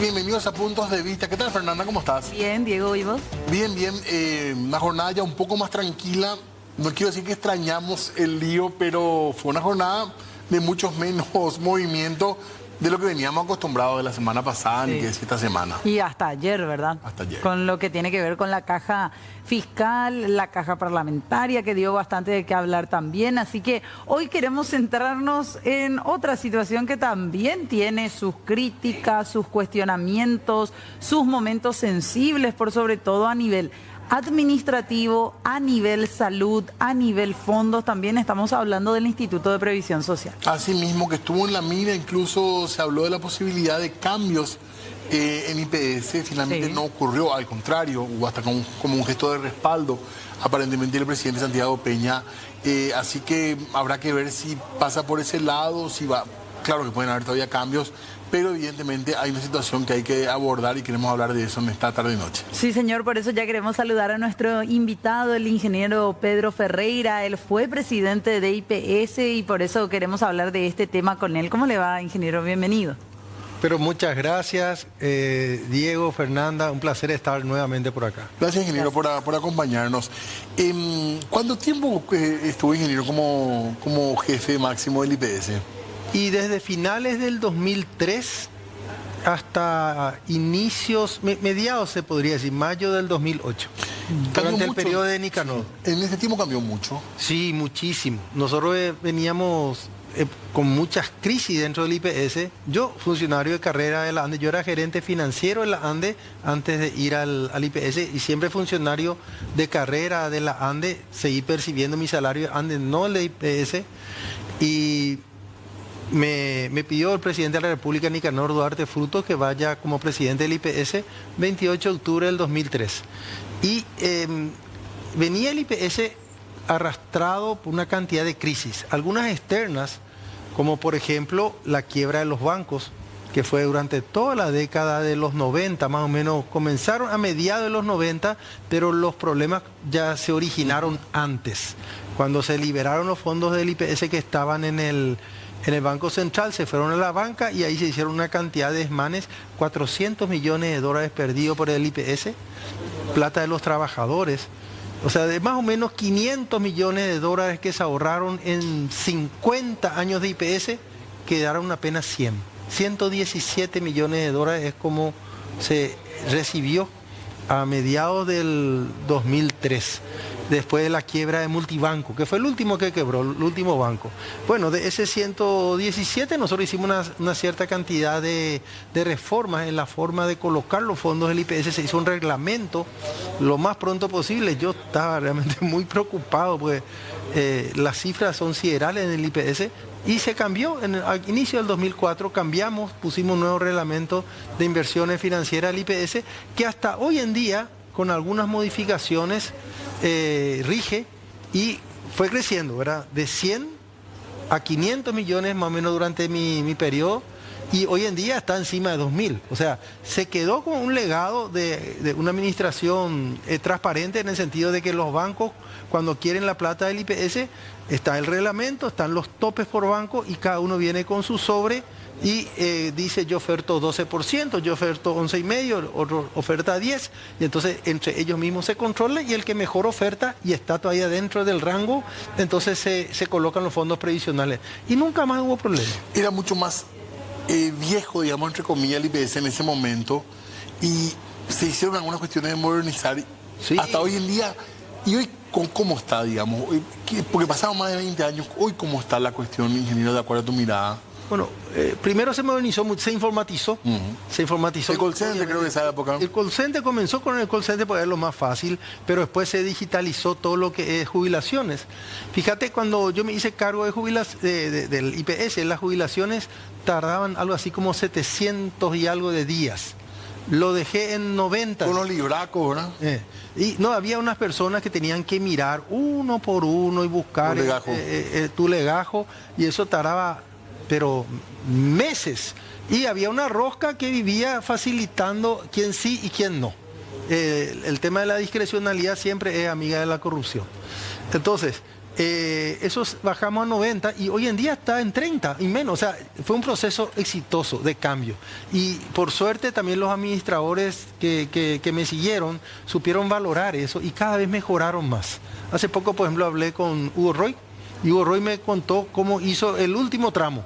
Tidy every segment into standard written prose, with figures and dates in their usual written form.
bienvenidos a Puntos de Vista. ¿Qué tal, Fernanda? ¿Cómo estás? Bien, Diego, ¿y vos? Bien, bien. Una jornada ya un poco más tranquila. No quiero decir que extrañamos el lío, pero fue una jornada de muchos menos movimiento de lo que veníamos acostumbrados de la semana pasada, Sí. ni que decir esta semana. Y hasta ayer, ¿verdad? Hasta ayer. Con lo que tiene que ver con la caja fiscal, la caja parlamentaria, que dio bastante de qué hablar también. Así que hoy queremos centrarnos en otra situación que también tiene sus críticas, sus cuestionamientos, sus momentos sensibles, por sobre todo a nivel administrativo, a nivel salud, a nivel fondos. También estamos hablando del Instituto de Previsión Social. Asimismo, que estuvo en la mira, incluso se habló de la posibilidad de cambios en IPS. Finalmente Sí. no ocurrió, al contrario, hubo hasta como un gesto de respaldo, aparentemente, el presidente Santiago Peña. Así que habrá que ver si pasa por ese lado, si va. Claro que pueden haber todavía cambios, pero evidentemente hay una situación que hay que abordar y queremos hablar de eso en esta tarde y noche. Sí, señor, por eso ya queremos saludar a nuestro invitado, el ingeniero Pedro Ferreira. Él fue presidente de IPS y por eso queremos hablar de este tema con él. ¿Cómo le va, ingeniero? Bienvenido. Pero muchas gracias, Diego, Fernanda, un placer estar nuevamente por acá. Gracias, ingeniero, por acompañarnos. ¿Cuánto tiempo estuvo, ingeniero, como jefe máximo del IPS? Y desde finales del 2003 hasta inicios, mediados se podría decir, mayo del 2008, durante el periodo de Nicanor. En ese tiempo cambió mucho. Sí, muchísimo. Nosotros veníamos con muchas crisis dentro del IPS. Yo, funcionario de carrera de la ANDE, yo era gerente financiero de la ANDE antes de ir al IPS y siempre funcionario de carrera de la ANDE, seguí percibiendo mi salario de ANDE, no el de IPS. Y me pidió el presidente de la República, Nicanor Duarte Frutos, que vaya como presidente del IPS 28 de octubre del 2003. Y venía el IPS arrastrado por una cantidad de crisis, algunas externas, como por ejemplo la quiebra de los bancos, que fue durante toda la década de los 90, más o menos, comenzaron a mediados de los 90, pero los problemas ya se originaron antes. Cuando se liberaron los fondos del IPS que estaban en el Banco Central, se fueron a la banca y ahí se hicieron una cantidad de desmanes, 400 millones de dólares perdidos por el IPS, plata de los trabajadores. O sea, de más o menos 500 millones de dólares que se ahorraron en 50 años de IPS, quedaron apenas 100. 117 millones de dólares es como se recibió a mediados del 2003, después de la quiebra de Multibanco, que fue el último que quebró, el último banco. Bueno, de ese 117 nosotros hicimos una cierta cantidad de reformas en la forma de colocar los fondos del IPS. Se hizo un reglamento lo más pronto posible. Yo estaba realmente muy preocupado porque las cifras son siderales en el IPS. Y se cambió, al inicio del 2004 cambiamos, pusimos un nuevo reglamento de inversiones financieras al IPS, que hasta hoy en día, con algunas modificaciones, rige y fue creciendo, ¿verdad? De 100 a 500 millones más o menos durante mi periodo, y hoy en día está encima de 2.000. O sea, se quedó con un legado de una administración transparente, en el sentido de que los bancos, cuando quieren la plata del IPS, está el reglamento, están los topes por banco y cada uno viene con su sobre y dice: yo oferto 12%, yo oferto 11,5%, otro oferta 10%, y entonces entre ellos mismos se controla, y el que mejor oferta y está todavía dentro del rango, entonces se colocan los fondos previsionales. Y nunca más hubo problema. Era mucho más viejo, digamos, entre comillas, el IPS en ese momento, y se hicieron algunas cuestiones de modernizar. Sí. Hasta hoy en día, y hoy, ¿cómo está, digamos? Porque pasaron más de 20 años, hoy, ¿cómo está la cuestión, ingeniero, de acuerdo a tu mirada? Bueno, primero se modernizó, se informatizó. Se informatizó. El call center, creo que esa época. El call center comenzó con el call center porque era lo más fácil, pero después se digitalizó todo lo que es jubilaciones. Fíjate, cuando yo me hice cargo del IPS, las jubilaciones tardaban algo así como 700 y algo de días. Lo dejé en 90. Con los libracos, ¿verdad? Y no, había unas personas que tenían que mirar uno por uno y buscar tu legajo, y eso tardaba, pero meses. Y había una rosca que vivía facilitando quién sí y quién no. El tema de la discrecionalidad siempre es amiga de la corrupción. Entonces, bajamos a 90 y hoy en día está en 30 y menos. O sea, fue un proceso exitoso de cambio. Y por suerte también los administradores que me siguieron supieron valorar eso y cada vez mejoraron más. Hace poco, por ejemplo, hablé con Hugo Roy y Hugo Roy me contó cómo hizo el último tramo,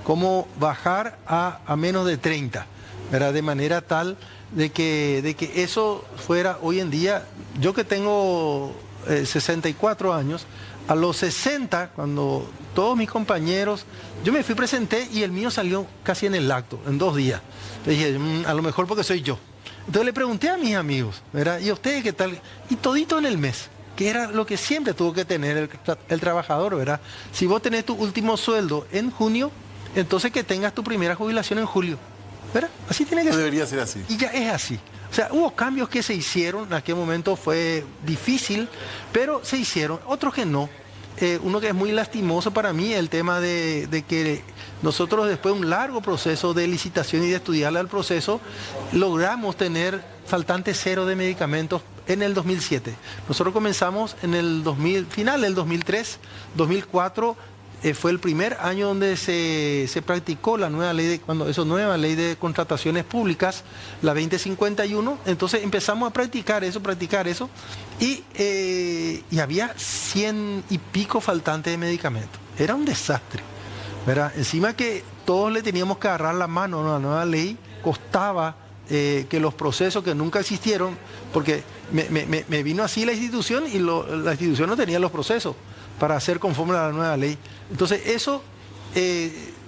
cómo bajar a menos de 30, ¿verdad? De manera tal de que eso fuera hoy en día, yo que tengo 64 años, a los 60, cuando todos mis compañeros, yo me fui, presenté y el mío salió casi en el acto, en 2 días. Le dije, a lo mejor porque soy yo. Entonces le pregunté a mis amigos, ¿verdad? ¿Y a ustedes qué tal? Y todito en el mes, que era lo que siempre tuvo que tener el trabajador, ¿verdad? Si vos tenés tu último sueldo en junio, entonces que tengas tu primera jubilación en julio, ¿verdad? Así tiene que ser. Debería ser así. Y ya es así. O sea, hubo cambios que se hicieron, en aquel momento fue difícil, pero se hicieron, otros que no. Uno que es muy lastimoso para mí, el tema de que nosotros después de un largo proceso de licitación y de estudiar el proceso, logramos tener faltante cero de medicamentos en el 2007. Nosotros comenzamos en el final del 2003, 2004, fue el primer año donde se practicó la nueva ley nueva ley de contrataciones públicas, la 2051. Entonces empezamos a practicar eso y había 100 y pico faltantes de medicamentos. Era un desastre, ¿verdad? Encima que todos le teníamos que agarrar la mano a la nueva ley, costaba que los procesos que nunca existieron, porque me vino así la institución y la institución no tenía los procesos para hacer conforme a la nueva ley. Entonces eso,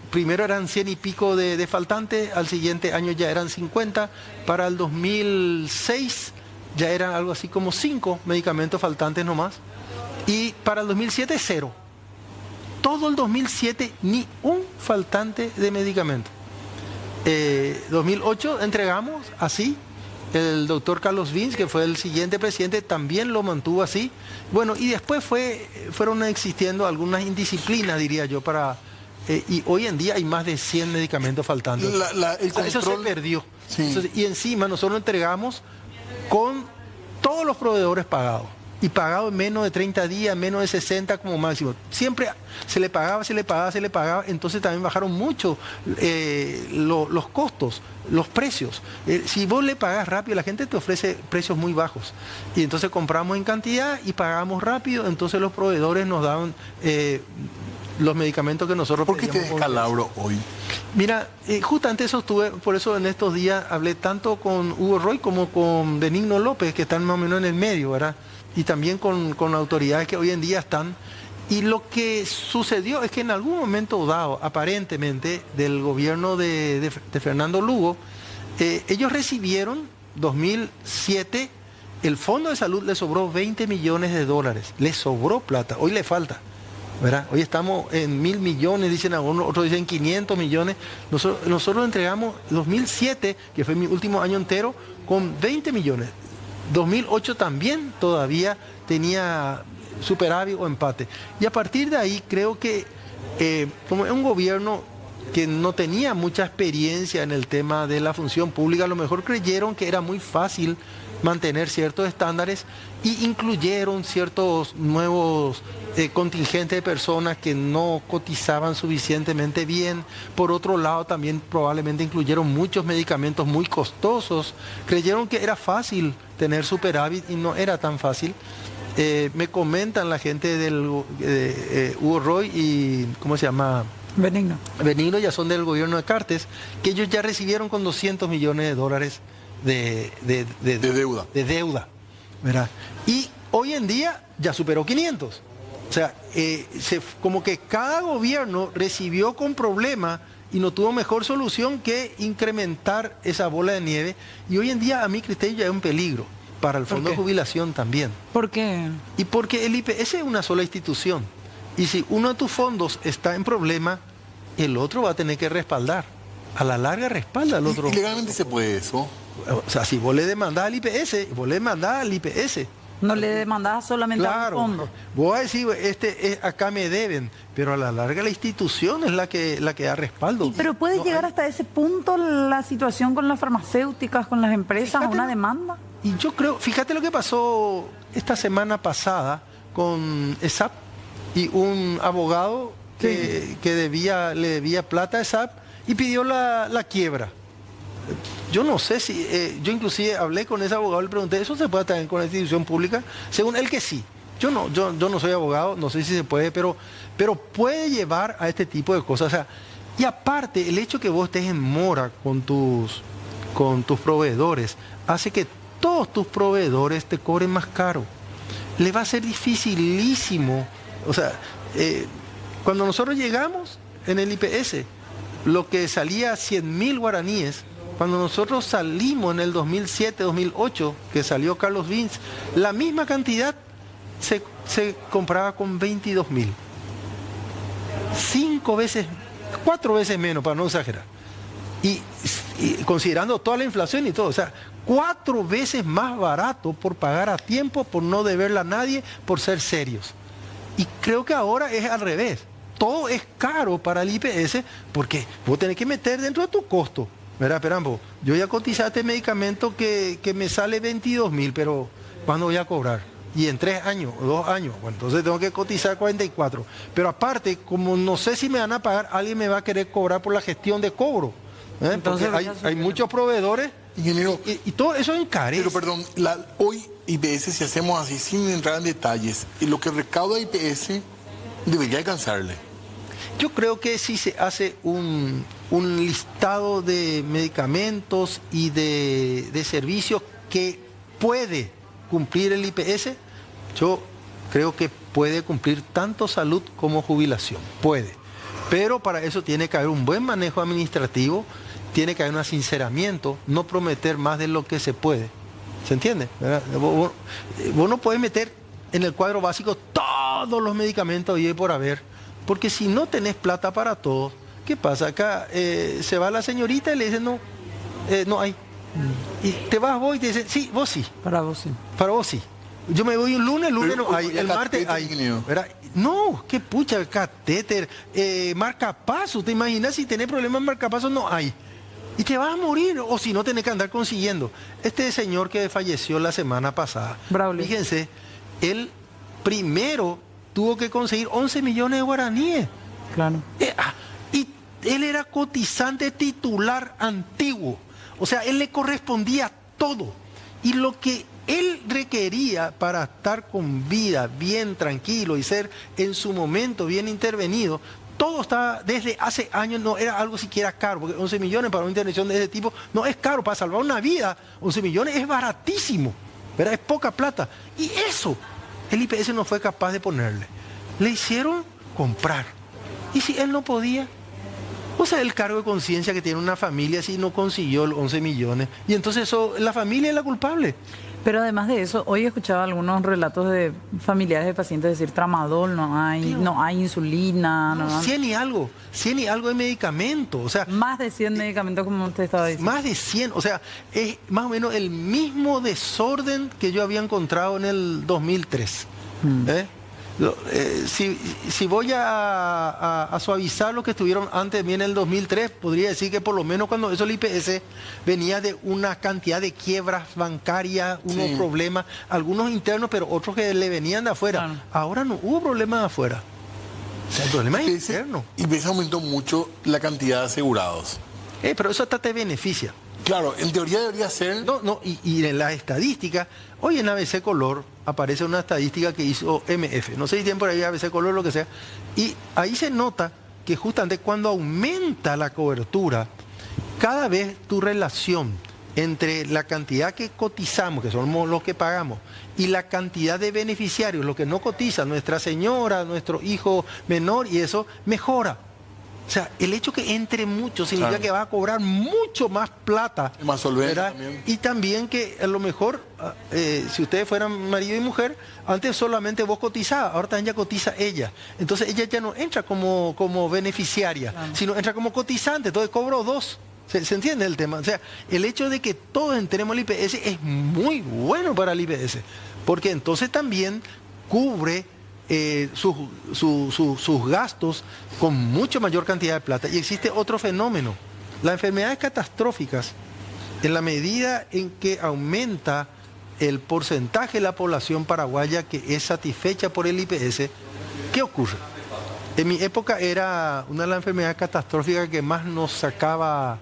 primero eran 100 y pico de faltantes, al siguiente año ya eran 50, para el 2006 ya eran algo así como 5 medicamentos faltantes nomás, y para el 2007 0. Todo el 2007 ni un faltante de medicamento. 2008 entregamos así. El doctor Carlos Vins, que fue el siguiente presidente, también lo mantuvo así. Bueno, y después fueron existiendo algunas indisciplinas, diría yo, y hoy en día hay más de 100 medicamentos faltantes. Eso se perdió. Sí. Entonces, y encima nosotros entregamos con todos los proveedores pagados. Y pagado en menos de 30 días, menos de 60 como máximo. Siempre se le pagaba, entonces también bajaron mucho los costos, los precios. Si vos le pagás rápido, la gente te ofrece precios muy bajos. Y entonces compramos en cantidad y pagamos rápido, entonces los proveedores nos daban los medicamentos que nosotros pedíamos. ¿Por qué este descalabro hoy? Mira, justamente eso por eso en estos días hablé tanto con Hugo Roy como con Benigno López, que están más o menos en el medio, ¿verdad? Y también con autoridades que hoy en día están. Y lo que sucedió es que en algún momento dado, aparentemente, del gobierno de Fernando Lugo, ellos recibieron, 2007, el Fondo de Salud le sobró 20 millones de dólares. Le sobró plata, hoy le falta, ¿verdad? Hoy estamos en 1.000 millones, dicen algunos, otros dicen 500 millones. Nosotros entregamos 2007, que fue mi último año entero, con 20 millones. 2008 también todavía tenía superávit o empate. Y a partir de ahí creo que como es un gobierno que no tenía mucha experiencia en el tema de la función pública, a lo mejor creyeron que era muy fácil mantener ciertos estándares y incluyeron ciertos nuevos contingentes de personas que no cotizaban suficientemente bien. Por otro lado, también probablemente incluyeron muchos medicamentos muy costosos. Creyeron que era fácil tener superávit y no era tan fácil. Me comentan la gente del Hugo Roy y, ¿cómo se llama? Benigno, ya son del gobierno de Cartes, que ellos ya recibieron con 200 millones de dólares de deuda, ¿verdad? Y hoy en día ya superó 500. O sea, como que cada gobierno recibió con problema y no tuvo mejor solución que incrementar esa bola de nieve. Y hoy en día, a mi criterio, ya es un peligro para el fondo de jubilación también. ¿Por qué? Y porque el IPS es una sola institución. Y si uno de tus fondos está en problema, el otro va a tener que respaldar. A la larga respalda al otro. ¿Y legalmente se puede eso? O sea, si vos le demandás al IPS, vos le demandás al IPS. No le demandás solamente al fondo. Vos vas a decir, acá me deben, pero a la larga la institución es la que da respaldo. Pero puede llegar hasta ese punto la situación con las farmacéuticas, con las empresas, una demanda. Y yo creo, fíjate lo que pasó esta semana pasada con ESAP. y un abogado que le debía plata a SAP y pidió la quiebra. Yo no sé si, yo inclusive hablé con ese abogado, le pregunté, ¿eso se puede también con la institución pública? Según él que sí. Yo no soy abogado, no sé si se puede, pero puede llevar a este tipo de cosas. O sea, y aparte, el hecho que vos estés en mora con tus proveedores hace que todos tus proveedores te cobren más caro. Le va a ser dificilísimo. O sea, cuando nosotros llegamos en el IPS, lo que salía 100.000 guaraníes, cuando nosotros salimos en el 2007, 2008, que salió Carlos Vince, la misma cantidad se compraba con 22.000. 4 veces menos, para no exagerar. Y considerando toda la inflación y todo, o sea, 4 veces más barato por pagar a tiempo, por no deberle a nadie, por ser serios. Y creo que ahora es al revés. Todo es caro para el IPS porque vos tenés que meter dentro de tu costo. Mira, Perambo, yo ya cotizé este medicamento que me sale 22.000, pero ¿cuándo voy a cobrar? Y en 3 años o 2 años, bueno, entonces tengo que cotizar 44. Pero aparte, como no sé si me van a pagar, alguien me va a querer cobrar por la gestión de cobro. Entonces hay muchos proveedores, ingeniero, y todo eso encarece. Pero perdón, hoy IPS, si hacemos así, sin entrar en detalles, lo que recauda IPS debería alcanzarle. Yo creo que si se hace un listado de medicamentos y de servicios que puede cumplir el IPS, yo creo que puede cumplir tanto salud como jubilación, puede. Pero para eso tiene que haber un buen manejo administrativo, tiene que haber un sinceramiento, no prometer más de lo que se puede. ¿Se entiende? Vos no podés meter en el cuadro básico todos los medicamentos y por haber, porque si no tenés plata para todos, ¿qué pasa? Acá se va la señorita y le dice no hay. Y te vas vos y te dicen, sí, vos sí. Para vos sí. Para vos sí. Yo me voy un lunes no hay, el martes hay. No, qué pucha, catéter, marcapaso, ¿te imaginas si tenés problemas en marcapaso? No hay. Y te vas a morir, o si no tenés que andar consiguiendo. Este señor que falleció la semana pasada, Braulio, fíjense, él primero tuvo que conseguir 11 millones de guaraníes. Claro. Y él era cotizante titular antiguo. O sea, él le correspondía todo. Y lo que él requería para estar con vida, bien tranquilo y ser en su momento bien intervenido, todo estaba desde hace años, no era algo siquiera caro, porque 11 millones para una intervención de ese tipo no es caro. Para salvar una vida, 11 millones es baratísimo, ¿verdad? Es poca plata. Y eso, el IPS no fue capaz de ponerle. Le hicieron comprar. Y si él no podía, o sea, el cargo de conciencia que tiene una familia si no consiguió los 11 millones. Y entonces la familia es la culpable. Pero además de eso, hoy he escuchado algunos relatos de familiares de pacientes decir tramadol, no hay insulina. No, 100 y algo de medicamentos. O sea, más de 100 medicamentos como usted estaba diciendo. Más de 100, o sea, es más o menos el mismo desorden que yo había encontrado en el 2003. Si voy a suavizar lo que estuvieron antes, bien en el 2003, podría decir que por lo menos cuando eso el IPS venía de una cantidad de quiebras bancarias, unos problemas, algunos internos, pero otros que le venían de afuera. Claro. Ahora no hubo problemas de afuera. O sea, el problema es interno. IPS aumentó mucho la cantidad de asegurados. Pero eso hasta te beneficia. Claro, en teoría debería ser... Y en la estadística, hoy en ABC Color aparece una estadística que hizo MF, no sé si tienen por ahí ABC Color, lo que sea, y ahí se nota que justamente cuando aumenta la cobertura, cada vez tu relación entre la cantidad que cotizamos, que somos los que pagamos, y la cantidad de beneficiarios, los que no cotizan, nuestra señora, nuestro hijo menor, y eso mejora. O sea, el hecho que entre mucho significa que va a cobrar mucho más plata. Más solvente también. Y también que a lo mejor, si ustedes fueran marido y mujer, antes solamente vos cotizabas, ahora también ya cotiza ella. Entonces ella ya no entra como beneficiaria, sino entra como cotizante, entonces cobro 2. ¿Se entiende el tema? O sea, el hecho de que todos entremos al IPS es muy bueno para el IPS, porque entonces también cubre sus gastos con mucho mayor cantidad de plata. Y existe otro fenómeno. Las enfermedades catastróficas, en la medida en que aumenta el porcentaje de la población paraguaya que es satisfecha por el IPS, ¿Qué ocurre? En mi época era una de las enfermedades catastróficas que más nos sacaba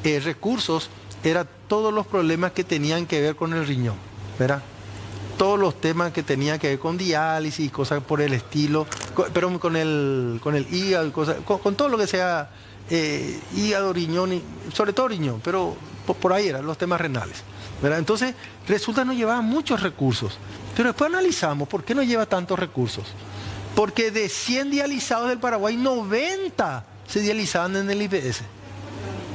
recursos, era todos los problemas que tenían que ver con el riñón, ¿verdad? Todos los temas que tenían que ver con diálisis, cosas por el estilo, pero con el hígado, con todo lo que sea hígado, riñón, sobre todo riñón, pero por ahí eran los temas renales, ¿verdad? Entonces, resulta que nos llevaba muchos recursos, pero después analizamos por qué nos lleva tantos recursos. Porque de 100 dializados del Paraguay, 90 se dializaban en el IPS.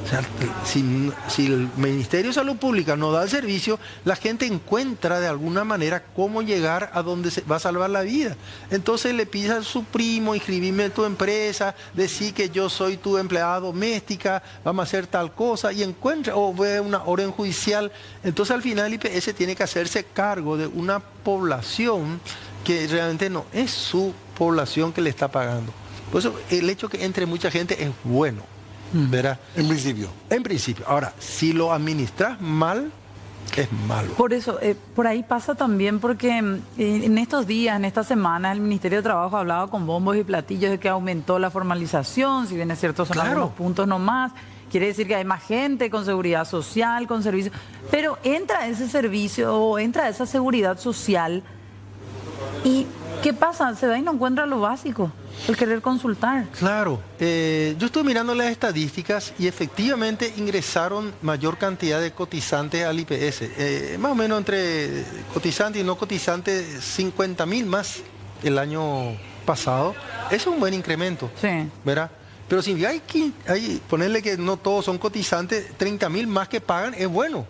O sea, si el Ministerio de Salud Pública no da el servicio, la gente encuentra de alguna manera cómo llegar a donde se va a salvar la vida. Entonces le pides a su primo, inscribirme en tu empresa, decir que yo soy tu empleada doméstica, vamos a hacer tal cosa, y encuentra, o ve una orden judicial. Entonces al final el IPS tiene que hacerse cargo de una población que realmente no es su población que le está pagando. Por eso el hecho que entre mucha gente es bueno, ¿verdad? En principio. En principio. Ahora, si lo administras mal, es malo. Por eso, por ahí pasa también porque en estos días, en esta semana, el Ministerio de Trabajo ha hablado con bombos y platillos de que aumentó la formalización, si bien es cierto son algunos puntos nomás. Quiere decir que hay más gente con seguridad social, con servicios. Pero entra ese servicio o entra esa seguridad social. ¿Y qué pasa? Se va y no encuentra lo básico, el querer consultar. Claro, yo estuve mirando las estadísticas y efectivamente ingresaron mayor cantidad de cotizantes al IPS. Más o menos entre cotizantes y no cotizantes, 50.000 más el año pasado. Eso es un buen incremento, sí, ¿verdad? Pero si hay ponerle que no todos son cotizantes, 30.000 más que pagan es bueno,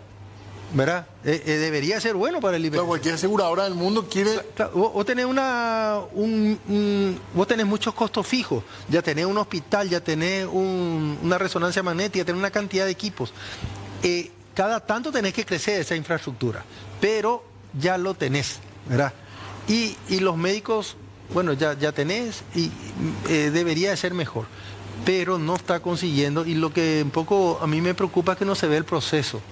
¿verdad? Debería ser bueno para el IPS. Pero cualquier aseguradora del mundo quiere... Vos tenés vos tenés muchos costos fijos, ya tenés un hospital, ya tenés una resonancia magnética, tenés una cantidad de equipos. Cada tanto tenés que crecer esa infraestructura, pero ya lo tenés, ¿verdad? Y los médicos, bueno, ya tenés y debería de ser mejor, pero no está consiguiendo, y lo que un poco a mí me preocupa es que no se ve el proceso.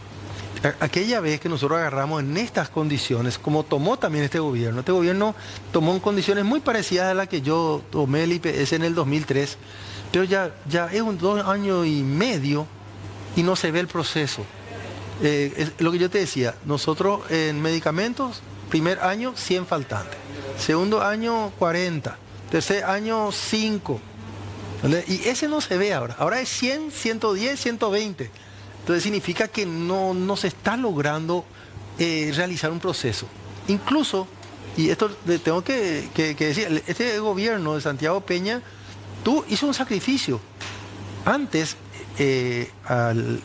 Aquella vez que nosotros agarramos en estas condiciones, como tomó también este gobierno tomó en condiciones muy parecidas a las que yo tomé el IPS en el 2003, pero ya es 2 años y medio y no se ve el proceso. Es lo que yo te decía, nosotros en medicamentos, primer año 100 faltantes, segundo año 40, tercer año 5, ¿vale? Y ese no se ve ahora es 100, 110, 120. Entonces significa que no se está logrando realizar un proceso. Incluso, y esto tengo que decir, este gobierno de Santiago Peña hizo un sacrificio. Antes, al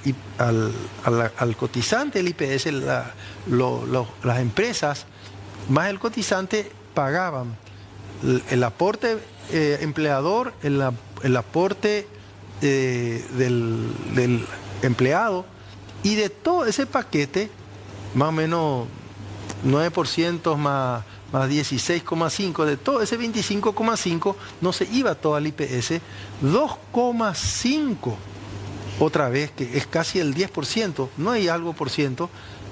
cotizante del IPS, las empresas, más el cotizante, pagaban el aporte empleador, el aporte del empleado, y de todo ese paquete, más o menos 9% más 16,5%, de todo ese 25,5% no se iba todo al IPS, 2,5% otra vez, que es casi el 10%, no hay algo por ciento,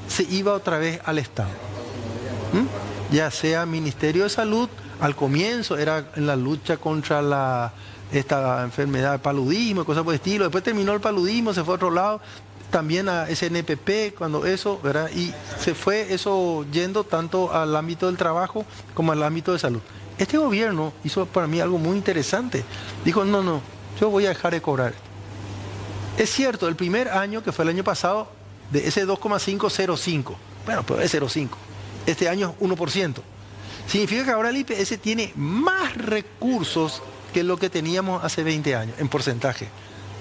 se iba otra vez al Estado. Ya sea Ministerio de Salud, al comienzo era en la lucha contra esta enfermedad de paludismo y cosas por el estilo, después terminó el paludismo, se fue a otro lado, también a SNPP, cuando eso, ¿verdad? Y se fue eso yendo tanto al ámbito del trabajo como al ámbito de salud. Este gobierno hizo para mí algo muy interesante. Dijo, no, yo voy a dejar de cobrar. Es cierto, el primer año, que fue el año pasado, de ese 2,5, 0,5. Bueno, pero es 0,5. Este año es 1%. Significa que ahora el IPS tiene más recursos que lo que teníamos hace 20 años, en porcentaje.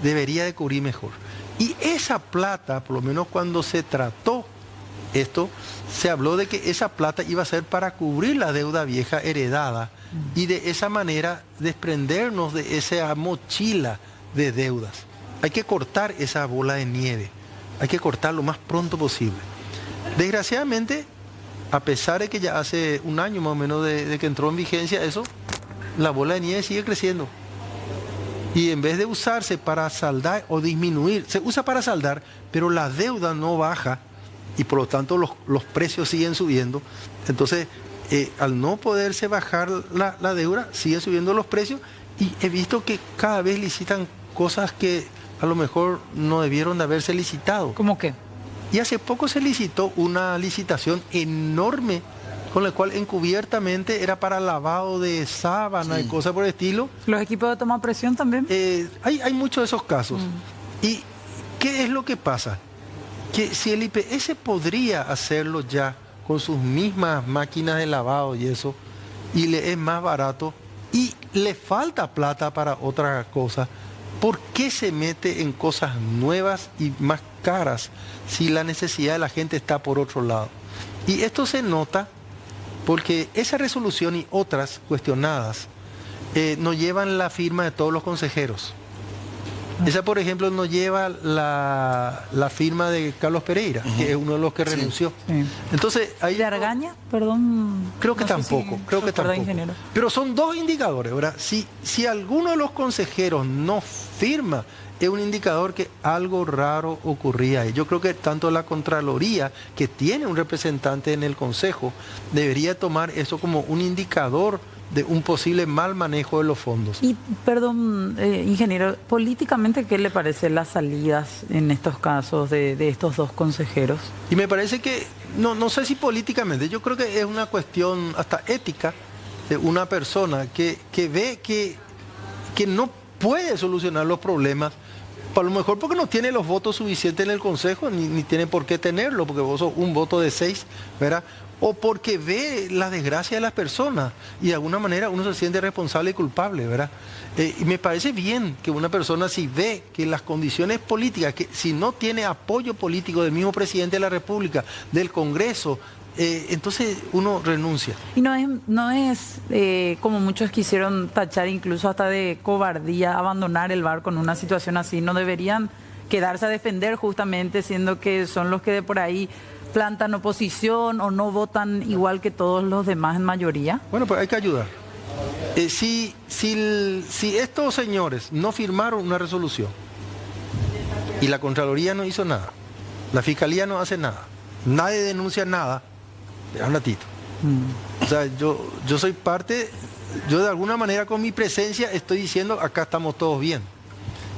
Debería de cubrir mejor. Y esa plata, por lo menos cuando se trató esto, se habló de que esa plata iba a ser para cubrir la deuda vieja heredada y de esa manera desprendernos de esa mochila de deudas. Hay que cortar esa bola de nieve, hay que cortar lo más pronto posible. Desgraciadamente, a pesar de que ya hace un año más o menos de que entró en vigencia eso, la bola de nieve sigue creciendo. Y en vez de usarse para saldar o disminuir, se usa para saldar, pero la deuda no baja y por lo tanto los precios siguen subiendo. Entonces al no poderse bajar la deuda, siguen subiendo los precios y he visto que cada vez licitan cosas que a lo mejor no debieron de haberse licitado. ¿Cómo qué? Y hace poco se licitó una licitación enorme con la cual encubiertamente era para lavado de sábana y cosas por el estilo. ¿Los equipos de toma de presión también? Hay muchos de esos casos. ¿Y qué es lo que pasa? Que si el IPS podría hacerlo ya con sus mismas máquinas de lavado y eso, y le es más barato, y le falta plata para otra cosa, ¿por qué se mete en cosas nuevas y más caras si la necesidad de la gente está por otro lado? Y esto se nota porque esa resolución y otras cuestionadas no llevan la firma de todos los consejeros. Esa, por ejemplo, no lleva la firma de Carlos Pereira, que es uno de los que renunció. Sí. Entonces, ahí ¿De Argaña? Perdón. creo que no sé tampoco, si- creo que perdón, tampoco. ingeniero. Pero son dos indicadores, ¿verdad? Si alguno de los consejeros no firma, es un indicador que algo raro ocurría ahí. Yo creo que tanto la Contraloría, que tiene un representante en el Consejo, debería tomar eso como un indicador de un posible mal manejo de los fondos. Y, perdón, ingeniero, políticamente, ¿qué le parece las salidas en estos casos de estos dos consejeros? Y me parece que, no sé si políticamente, yo creo que es una cuestión hasta ética de una persona que ve que no puede solucionar los problemas, a lo mejor porque no tiene los votos suficientes en el Consejo, ni tiene por qué tenerlo, porque vos sos un voto de 6, ¿verdad? O porque ve la desgracia de las personas y de alguna manera uno se siente responsable y culpable, ¿verdad? Y me parece bien que una persona si ve que las condiciones políticas, que si no tiene apoyo político del mismo presidente de la República, del Congreso, entonces uno renuncia. Y no es como muchos quisieron tachar incluso hasta de cobardía abandonar el barco en una situación así. No deberían quedarse a defender justamente, siendo que son los que de por ahí plantan oposición o no votan igual que todos los demás en mayoría. Bueno, pues hay que ayudar. Si estos señores no firmaron una resolución y la Contraloría no hizo nada, la Fiscalía no hace nada, nadie denuncia nada, un ratito. O sea, yo soy parte, yo de alguna manera con mi presencia estoy diciendo acá estamos todos bien.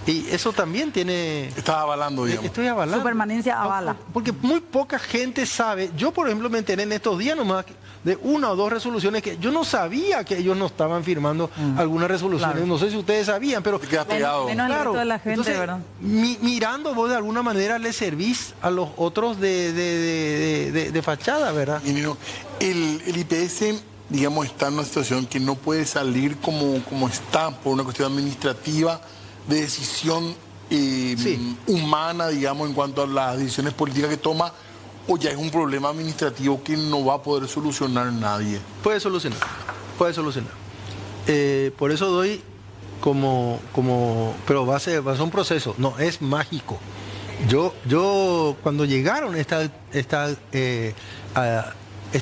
Y eso también tiene... Estás avalando, digamos. Estoy avalando. Su permanencia avala. Porque muy poca gente sabe. Yo, por ejemplo, me enteré en estos días nomás de una o dos resoluciones que yo no sabía que ellos no estaban firmando algunas resoluciones. Claro. No sé si ustedes sabían, pero... Te quedas pegado. Menos el resto de la gente, entonces, ¿verdad? Mirando vos de alguna manera le servís a los otros de fachada, ¿verdad? Ingeniero, el IPS, digamos, está en una situación que no puede salir como está por una cuestión administrativa de decisión humana, digamos, en cuanto a las decisiones políticas que toma, o ya es un problema administrativo que no va a poder solucionar nadie. Puede solucionar. Por eso doy pero va a ser un proceso, no es mágico. Yo cuando llegaron esta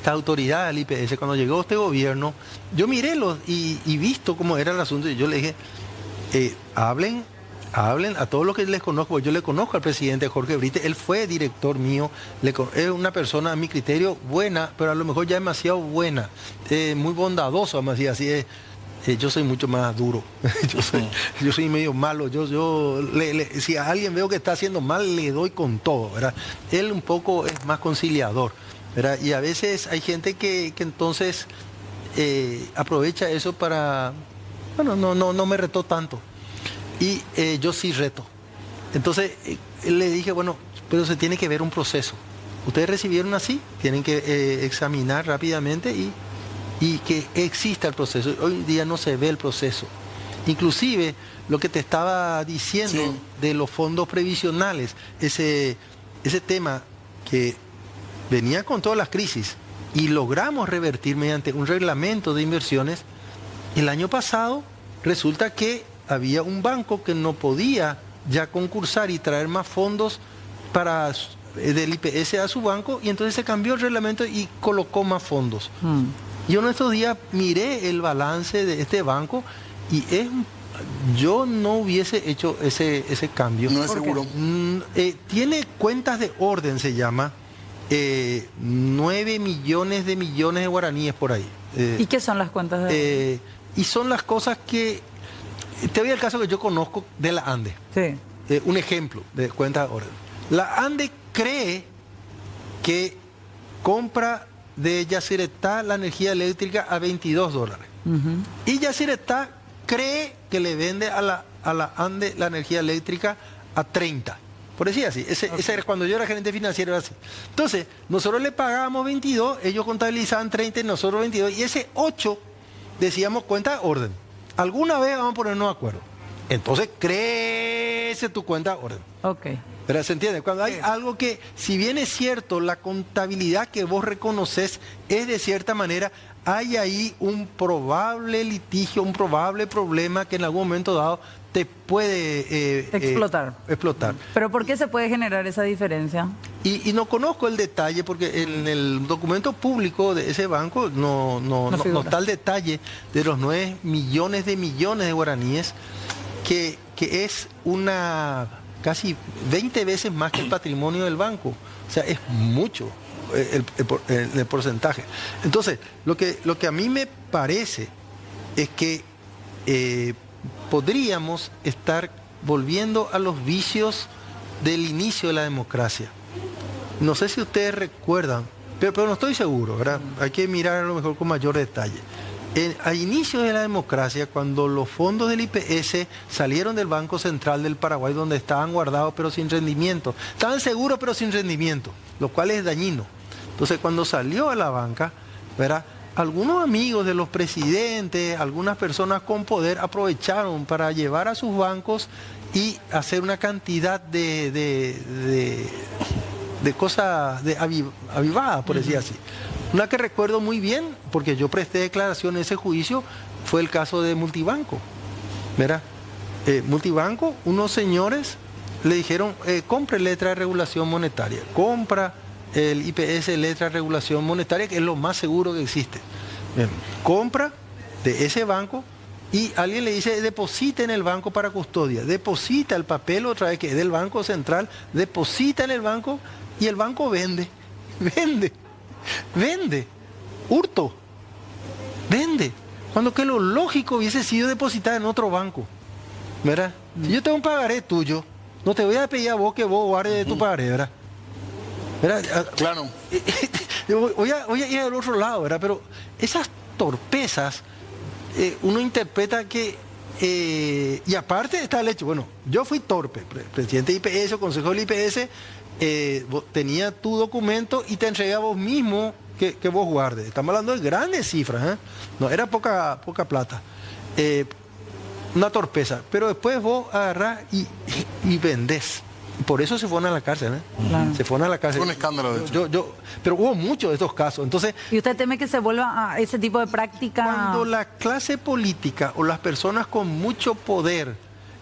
autoridad al IPS, cuando llegó este gobierno, yo miré y visto cómo era el asunto y yo le dije, hablen a todos los que les conozco. Yo le conozco al presidente Jorge Brite, él fue director mío, es una persona a mi criterio buena, pero a lo mejor ya demasiado buena, muy bondadoso, además, así es. Yo soy mucho más duro, yo soy medio malo, si a alguien veo que está haciendo mal, le doy con todo, ¿verdad? Él un poco es más conciliador, ¿verdad? Y a veces hay gente que entonces aprovecha eso para... Bueno, no me retó tanto. Y yo sí reto. Entonces le dije, bueno, pero se tiene que ver un proceso. Ustedes recibieron así, tienen que examinar rápidamente y que exista el proceso. Hoy día no se ve el proceso. Inclusive lo que te estaba diciendo de los fondos previsionales, ese tema que venía con todas las crisis y logramos revertir mediante un reglamento de inversiones. El año pasado resulta que había un banco que no podía ya concursar y traer más fondos del IPS a su banco y entonces se cambió el reglamento y colocó más fondos. Yo en estos días miré el balance de este banco y yo no hubiese hecho ese cambio. No es seguro. Tiene cuentas de orden, se llama, 9 millones de guaraníes por ahí. ¿Y qué son las cuentas de...? Y son las cosas que... Te doy el caso que yo conozco de la ANDE. Sí. Un ejemplo de cuenta de orden. La ANDE cree que compra de Yacyretá la energía eléctrica a $22. Y Yacyretá cree que le vende a la ANDE la energía eléctrica a 30. Por decir así, ese era cuando yo era gerente financiero, era así. Entonces, nosotros le pagábamos 22, ellos contabilizaban 30 y nosotros 22, y ese 8 decíamos cuenta de orden. Alguna vez vamos a ponernos de acuerdo. Entonces, crece tu cuenta de orden. Ok. Pero se entiende, cuando hay algo que, si bien es cierto, la contabilidad que vos reconoces es de cierta manera, hay ahí un probable litigio, un probable problema que en algún momento dado te puede explotar. ¿Pero por qué se puede generar esa diferencia? Y no conozco el detalle porque en el documento público de ese banco no está el detalle de los 9 millones de guaraníes, que es una casi 20 veces más que el patrimonio del banco. O sea, es mucho el porcentaje. Entonces, lo que a mí me parece es que podríamos estar volviendo a los vicios del inicio de la democracia. No sé si ustedes recuerdan, pero no estoy seguro, ¿verdad? Hay que mirar a lo mejor con mayor detalle. A inicios de la democracia, cuando los fondos del IPS salieron del Banco Central del Paraguay, donde estaban guardados pero sin rendimiento, estaban seguros pero sin rendimiento, lo cual es dañino. Entonces, cuando salió a la banca, ¿verdad?, algunos amigos de los presidentes, algunas personas con poder aprovecharon para llevar a sus bancos y hacer una cantidad de cosas avivadas, por decir así. Una que recuerdo muy bien, porque yo presté declaración en ese juicio, fue el caso de Multibanco. ¿Verdad? Multibanco, unos señores le dijeron, compre letra de regulación monetaria, compra el IPS letra de regulación monetaria, que es lo más seguro que existe. Bien, compra de ese banco y alguien le dice, deposita en el banco para custodia, deposita el papel otra vez que es del Banco Central, deposita en el banco y el banco vende, hurto, vende, cuando que lo lógico hubiese sido depositar en otro banco, ¿verdad? Si yo tengo un pagaré tuyo, no te voy a pedir a vos que vos guardes tu pagaré, ¿verdad? Claro. Voy a ir al otro lado, ¿verdad? Pero esas torpezas, uno interpreta que... y aparte está el hecho, bueno, yo fui torpe, presidente de IPS o consejo del IPS, tenía tu documento y te entregué a vos mismo que vos guardes. Estamos hablando de grandes cifras, ¿eh? No, era poca plata. Una torpeza. Pero después vos agarrás y vendés. Por eso se fueron a la cárcel, ¿eh? Claro. Se fueron a la cárcel. Fue un escándalo, de hecho. Pero hubo muchos de estos casos. Entonces, ¿y usted teme que se vuelva a ese tipo de práctica? Cuando la clase política o las personas con mucho poder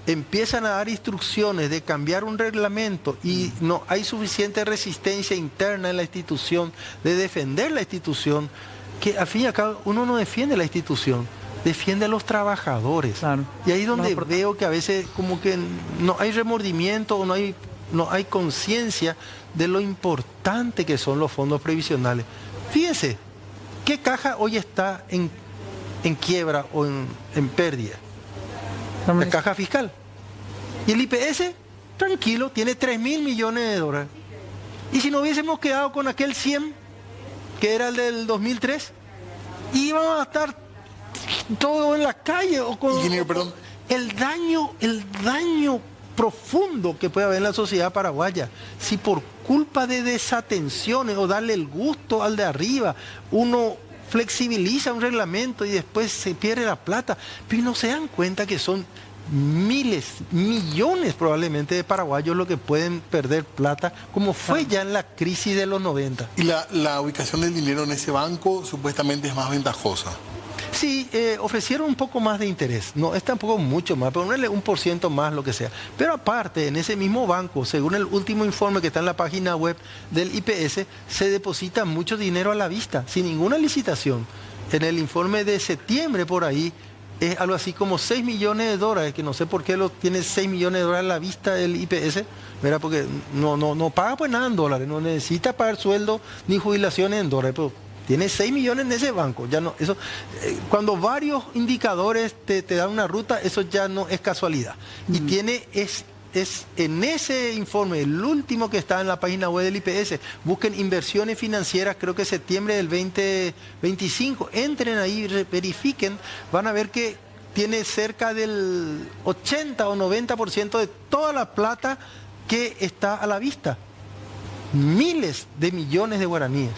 empiezan a dar instrucciones de cambiar un reglamento y no hay suficiente resistencia interna en la institución, de defender la institución, que al fin y al cabo uno no defiende la institución, defiende a los trabajadores. Claro. Y ahí es donde veo que a veces como que no hay remordimiento o no hay conciencia de lo importante que son los fondos previsionales. Fíjense, ¿qué caja hoy está en quiebra o en pérdida? La caja fiscal. Y el IPS, tranquilo, tiene 3.000 millones de dólares. Y si no hubiésemos quedado con aquel 100, que era el del 2003, íbamos a estar todo en la calle. O con el daño profundo que puede haber en la sociedad paraguaya. Si por culpa de desatenciones o darle el gusto al de arriba, uno flexibiliza un reglamento y después se pierde la plata, pero no se dan cuenta que son miles, millones probablemente de paraguayos los que pueden perder plata, como fue ya en la crisis de los 90. Y la ubicación del dinero en ese banco supuestamente es más ventajosa. Sí, ofrecieron un poco más de interés, no es tampoco mucho más, pero ponerle 1% más, lo que sea. Pero aparte, en ese mismo banco, según el último informe que está en la página web del IPS, se deposita mucho dinero a la vista, sin ninguna licitación. En el informe de septiembre por ahí, es algo así como 6 millones de dólares, que no sé por qué lo tiene 6 millones de dólares a la vista del IPS, ¿verdad? Porque no paga pues nada en dólares, no necesita pagar sueldo ni jubilaciones en dólares, pero tiene 6 millones en ese banco. Ya no, eso, cuando varios indicadores te dan una ruta, eso ya no es casualidad. Y tiene, es en ese informe, el último que está en la página web del IPS, busquen inversiones financieras, creo que septiembre del 2025, entren ahí, verifiquen, van a ver que tiene cerca del 80 o 90% de toda la plata que está a la vista. Miles de millones de guaraníes.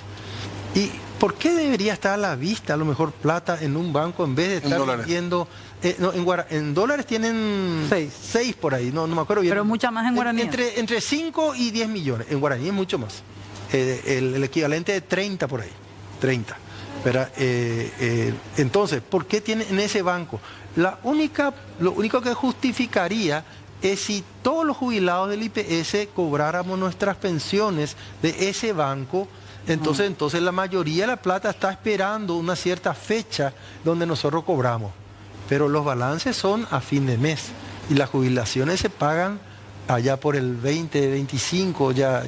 ¿Y por qué debería estar a la vista a lo mejor plata en un banco en vez de estar vendiendo? En dólares tienen 6 por ahí, no me acuerdo bien. Pero mucha más en guaraní. Entre 5 y 10 millones. En guaraní es mucho más. El equivalente de 30 por ahí. 30. Pero, entonces, ¿por qué tienen en ese banco? Lo único que justificaría es si todos los jubilados del IPS cobráramos nuestras pensiones de ese banco. Entonces la mayoría de la plata está esperando una cierta fecha donde nosotros cobramos. Pero los balances son a fin de mes y las jubilaciones se pagan allá por el 2025, ya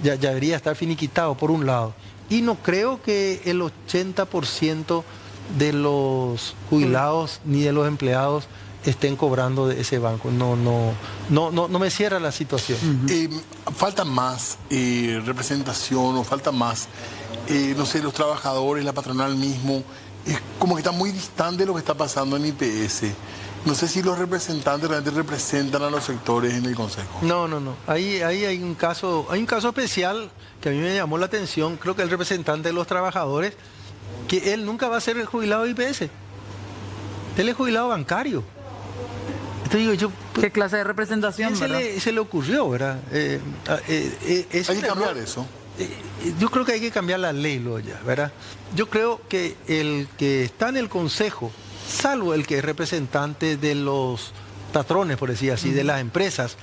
debería estar finiquitado por un lado. Y no creo que el 80% de los jubilados ni de los empleados estén cobrando de ese banco. No me cierra la situación. Falta más representación o falta más, no sé, los trabajadores, la patronal mismo, es como que está muy distante de lo que está pasando en IPS. No sé si los representantes realmente representan a los sectores en el Consejo. No. Ahí hay un caso especial que a mí me llamó la atención. Creo que el representante de los trabajadores, que él nunca va a ser el jubilado de IPS. Él es jubilado bancario. Entonces digo yo, ¿qué clase de representación, verdad? Se le ocurrió, ¿verdad? Hay que cambiar eso. Yo creo que hay que cambiar la ley, ¿verdad? Yo creo que el que está en el Consejo, salvo el que es representante de los patrones, por decir así, de las empresas,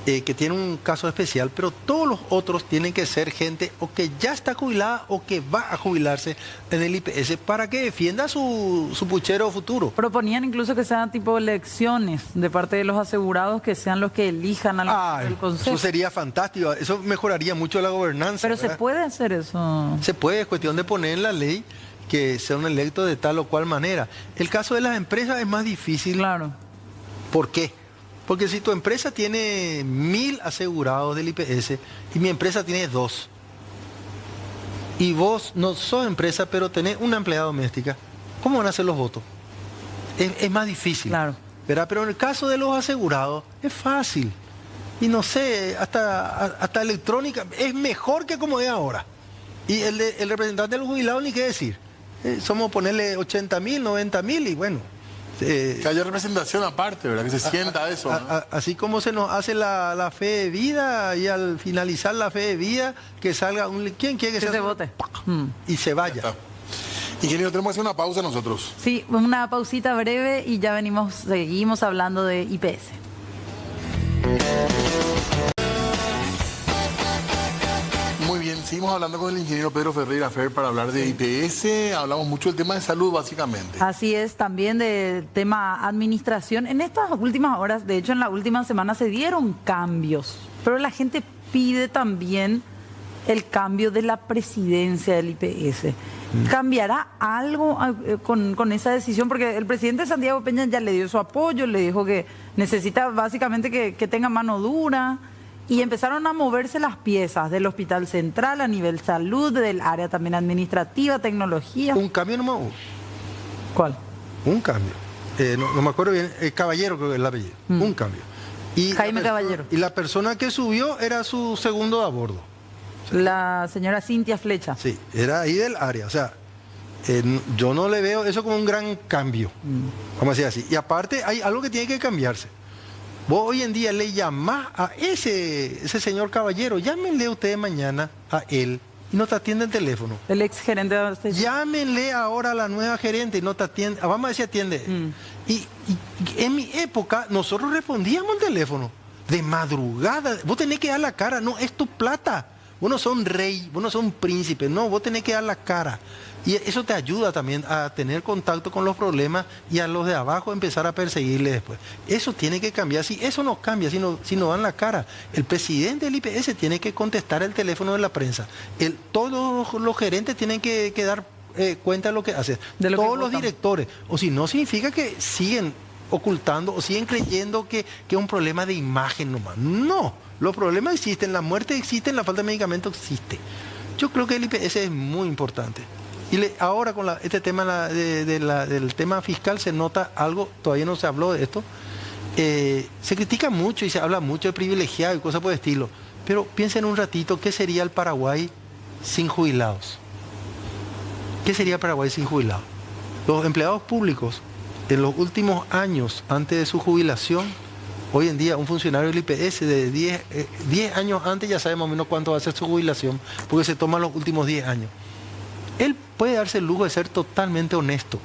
que tienen un caso especial, pero todos los otros tienen que ser gente o que ya está jubilada o que va a jubilarse en el IPS para que defienda su puchero futuro. Proponían incluso que sean tipo elecciones de parte de los asegurados, que sean los que elijan al Consejo. Eso sería fantástico, eso mejoraría mucho la gobernanza. Pero ¿verdad? ¿se puede hacer eso? Se puede, es cuestión de poner en la ley que sea un electo de tal o cual manera. El caso de las empresas es más difícil. Claro. ¿Por qué? Porque si tu empresa tiene 1000 asegurados del IPS y mi empresa tiene 2, y vos no sos empresa pero tenés una empleada doméstica, ¿cómo van a ser los votos? Es más difícil. Claro. ¿Verdad? Pero en el caso de los asegurados es fácil. Y no sé, hasta electrónica es mejor que como es ahora. Y el representante de los jubilados ni qué decir. Somos ponerle 80.000, 90.000 y bueno. Que haya representación aparte, ¿verdad? Que se sienta eso, ¿no? Así como se nos hace la fe de vida y al finalizar la fe de vida que salga ¿quién quiere que se vote? Y se vaya. Ingeniero, tenemos que hacer una pausa nosotros. Sí, una pausita breve y ya seguimos hablando de IPS. Muy bien, seguimos hablando con el ingeniero Pedro Ferreira Fer para hablar de IPS. Hablamos mucho del tema de salud, básicamente. Así es, también del tema administración. En estas últimas horas, de hecho en la última semana se dieron cambios, pero la gente pide también el cambio de la presidencia del IPS. ¿Cambiará algo con esa decisión? Porque el presidente Santiago Peña ya le dio su apoyo, le dijo que necesita básicamente que tenga mano dura. Y empezaron a moverse las piezas del Hospital Central a nivel salud, del área también administrativa, tecnología. Un cambio nomás. ¿Cuál? Un cambio. No me acuerdo bien, Caballero creo que es el apellido. Un cambio. Y Jaime Caballero. Y la persona que subió era su segundo a bordo. La señora Cintia Flecha. Sí, era ahí del área. O sea, yo no le veo eso como un gran cambio. Vamos a decir así. Y aparte hay algo que tiene que cambiarse. Vos hoy en día le llamás a ese señor Caballero, llámenle ustedes mañana a él y no te atiende el teléfono. El ex gerente de abastecimiento. Llámenle ahora a la nueva gerente y no te atiende, vamos a decir atiende. Y en mi época nosotros respondíamos el teléfono de madrugada. Vos tenés que dar la cara, no es tu plata. Vos no sos un rey, vos no sos un príncipe, no, vos tenés que dar la cara. Y eso te ayuda también a tener contacto con los problemas y a los de abajo empezar a perseguirle después. Eso tiene que cambiar. Si eso no cambia, si no dan la cara, el presidente del IPS tiene que contestar el teléfono de la prensa. Todos los gerentes tienen que dar cuenta de lo que hacen. Todos los directores. O si no, significa que siguen ocultando o siguen creyendo que es un problema de imagen nomás. No, los problemas existen, la muerte existe, la falta de medicamentos existe. Yo creo que el IPS es muy importante. Y ahora con este tema del tema fiscal se nota algo, todavía no se habló de esto, se critica mucho y se habla mucho de privilegiado y cosas por el estilo, pero piensen un ratito, ¿qué sería el Paraguay sin jubilados? ¿Qué sería Paraguay sin jubilados? Los empleados públicos, en los últimos años, antes de su jubilación, hoy en día un funcionario del IPS de 10 años antes ya sabe más o menos cuánto va a ser su jubilación, porque se toman los últimos 10 años. Él puede darse el lujo de ser totalmente honesto.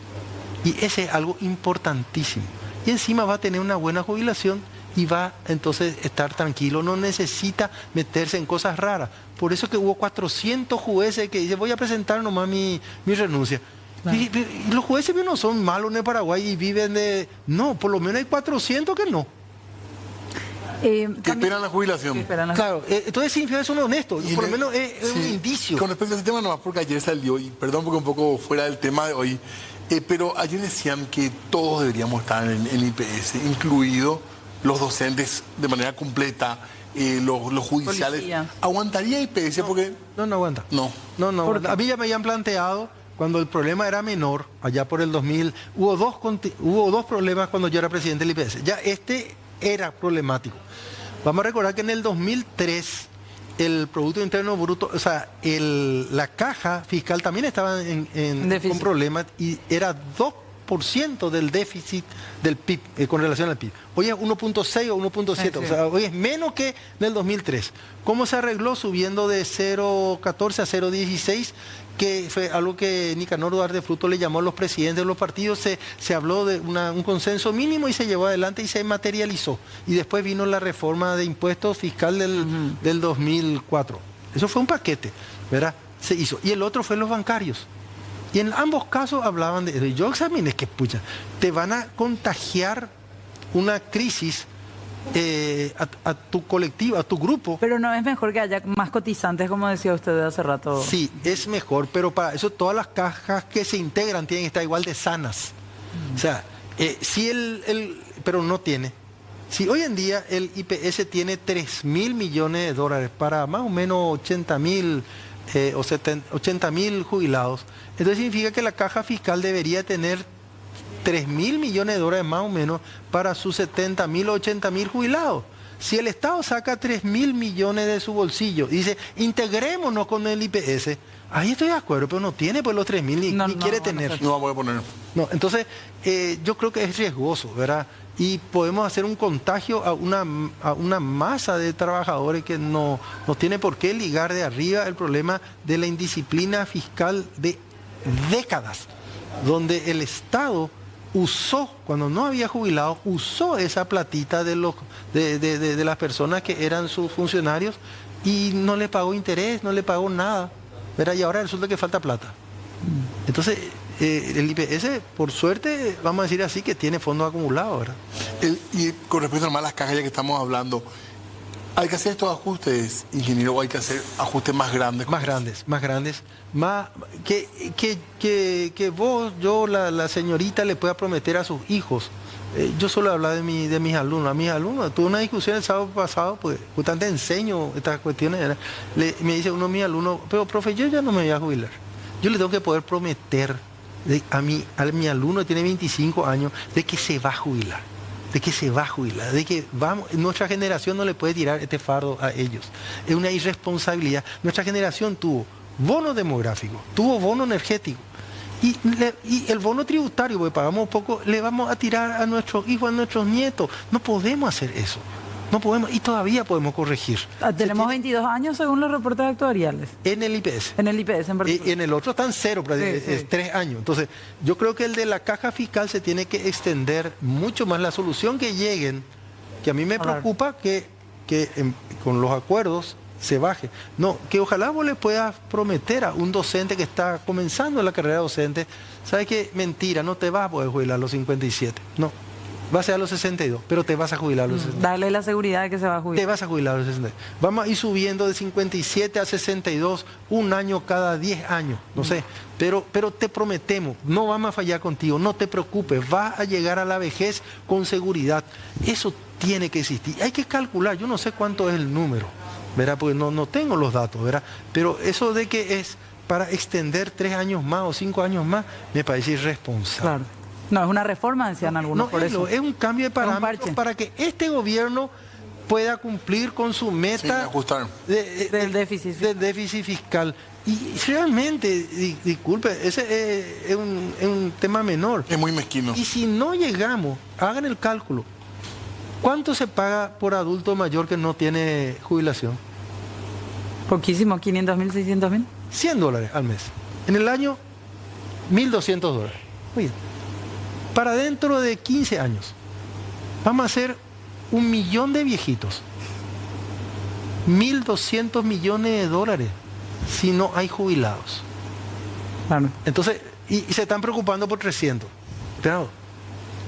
Y ese es algo importantísimo. Y encima va a tener una buena jubilación y va entonces a estar tranquilo. No necesita meterse en cosas raras. Por eso que hubo 400 jueces que dicen, voy a presentar nomás mi renuncia. Claro. Y los jueces no son malos en el Paraguay y viven de... No, por lo menos hay 400 que no. Que esperan la jubilación. Claro, entonces significa que son honestos, por lo menos es un indicio. Con respecto a ese tema, nomás porque ayer salió, y perdón porque un poco fuera del tema de hoy, pero ayer decían que todos deberíamos estar en IPS, incluidos los docentes de manera completa, los judiciales. Policía. ¿Aguantaría IPS? Porque... No aguanta. No. A mí ya me habían planteado, cuando el problema era menor, allá por el 2000, hubo dos problemas cuando yo era presidente del IPS. Ya era problemático. Vamos a recordar que en el 2003 el Producto Interno Bruto, o sea, la caja fiscal también estaba con problemas y era 2% del déficit del PIB con relación al PIB. Hoy es 1.6 o 1.7, o sea, hoy es menos que en el 2003. ¿Cómo se arregló? Subiendo de 0.14 a 0.16, que fue algo que Nicanor Duarte Fruto le llamó a los presidentes de los partidos, se habló de un consenso mínimo y se llevó adelante y se materializó. Y después vino la reforma de impuestos fiscal del 2004. Eso fue un paquete, ¿verdad? Se hizo. Y el otro fue los bancarios. Y en ambos casos hablaban de... Yo examiné que, pucha, te van a contagiar una crisis a tu colectivo, a tu grupo. Pero no es mejor que haya más cotizantes, como decía usted hace rato. Sí, es mejor, pero para eso todas las cajas que se integran tienen que estar igual de sanas. O sea, si pero no tiene. Si hoy en día el IPS tiene 3.000 millones de dólares para más o menos 80.000 o 80.000 jubilados, entonces significa que la caja fiscal debería tener 3.000 millones de dólares más o menos para sus 70.000 o 80.000 jubilados. Si el Estado saca 3.000 millones de su bolsillo y dice, integrémonos con el IPS, ahí estoy de acuerdo, pero no tiene pues los 3.000 ni quiere tener. No vamos a poner. No, entonces yo creo que es riesgoso, ¿verdad? Y podemos hacer un contagio a una masa de trabajadores que no tiene por qué ligar de arriba el problema de la indisciplina fiscal de décadas, donde el Estado usó, cuando no había jubilados, usó esa platita de las personas que eran sus funcionarios y no le pagó interés, no le pagó nada, ¿verdad? Y ahora resulta que falta plata. Entonces, el IPS, por suerte, vamos a decir así, que tiene fondos acumulados, ¿verdad? Y con respecto a las cajas ya que estamos hablando, ¿hay que hacer estos ajustes, ingeniero, o hay que hacer ajustes más grandes? Más grandes. Más que vos, yo, la señorita le pueda prometer a sus hijos. Yo solo hablaba de mis alumnos. A mis alumnos, tuve una discusión el sábado pasado, pues justamente enseño estas cuestiones. Me dice uno de mis alumnos, pero profe, yo ya no me voy a jubilar. Yo le tengo que poder prometer a mi alumno que tiene 25 años de que se va a jubilar. De que nuestra generación no le puede tirar este fardo a ellos. Es una irresponsabilidad. Nuestra generación tuvo bono demográfico, tuvo bono energético y el bono tributario, porque pagamos poco, le vamos a tirar a nuestros hijos, a nuestros nietos. No podemos hacer eso. No podemos, y todavía podemos corregir. Tenemos 22 años según los reportes actuariales. En el IPS. En el IPS, en particular. En el otro están 0, es 3 años. Entonces, yo creo que el de la caja fiscal se tiene que extender mucho más. La solución que lleguen, que a mí me preocupa que con los acuerdos se baje. No, que ojalá vos le puedas prometer a un docente que está comenzando la carrera docente, ¿sabes qué? Mentira, no te vas a poder jubilar a los 57. No, vas a ser a los 62, pero te vas a jubilar a los 62. Darle la seguridad de que se va a jubilar. Te vas a jubilar a los 62. Vamos a ir subiendo de 57 a 62, un año cada 10 años, no sé. Pero te prometemos, no vamos a fallar contigo, no te preocupes, vas a llegar a la vejez con seguridad. Eso tiene que existir. Hay que calcular, yo no sé cuánto es el número, ¿verdad? Porque no tengo los datos, ¿verdad? Pero eso de que es para extender 3 años más o 5 años más, me parece irresponsable. Claro. No, es una reforma, decían algunos, por eso. Es un cambio de parámetros para que este gobierno pueda cumplir con su meta del déficit fiscal. Y realmente, disculpe, ese es un tema menor. Es muy mezquino. Y si no llegamos, hagan el cálculo. ¿Cuánto se paga por adulto mayor que no tiene jubilación? Poquísimo, 500.000, 600.000. $100 al mes. En el año, $1.200. Muy bien. Para dentro de 15 años, vamos a hacer 1 millón de viejitos. $1.200 millones si no hay jubilados. Claro. Entonces, y se están preocupando por 300. Pero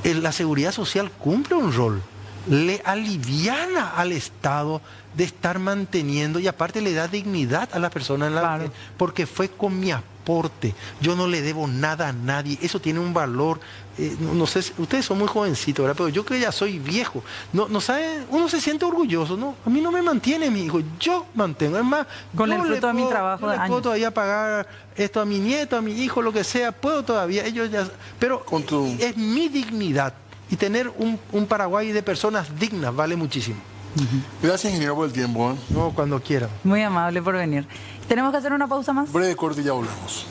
la seguridad social cumple un rol. Le aliviana al Estado de estar manteniendo y aparte le da dignidad a las personas en la vejez, porque fue con mi aporte. Yo no le debo nada a nadie. Eso tiene un valor. No sé, ustedes son muy jovencitos, ¿verdad? Pero yo que ya soy viejo. No sabe, uno se siente orgulloso, ¿no? A mí no me mantiene mi hijo, yo mantengo. Es más, con el fruto de mi trabajo de años. Puedo todavía pagar esto a mi nieto, a mi hijo, lo que sea. Puedo todavía, ellos ya. Pero es mi dignidad. Y tener un Paraguay de personas dignas vale muchísimo. Gracias, ingeniero, por el tiempo. No, cuando quiera. Muy amable por venir. ¿Tenemos que hacer una pausa más? Breve corte y ya volvemos.